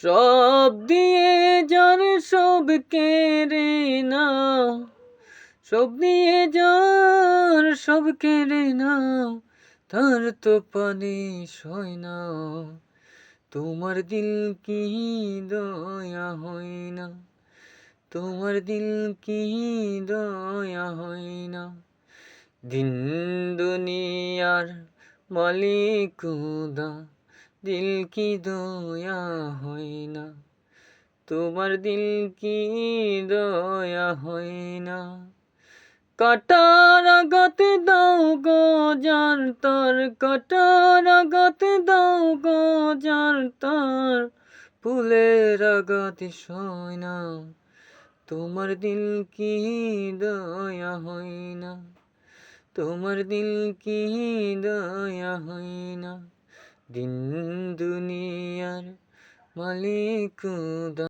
সব দিয়ে যার সব কেড়ে নাও, সব দিয়ে যার সব কেড়ে নাও, তার তো পানি সয় না। তোমার দিল কি দয়া হয় না, তোমার দিল কি দয়া হয় না। দিন দুনিয়ার মালিক খোদা, দিল কি দয়া হয় না, তোমার দিল কি দয়া হয় না। কাটার আঘাতে দাও গো যার তার, কাটার আঘাতে দাও গো যার তার, ফুলের আঘাতে সয় না, তোমার দিল কি দয়া হয় না, তোমার দিল কি দয়া হয় না। দিন দুনিয়ার মালিক খোদা।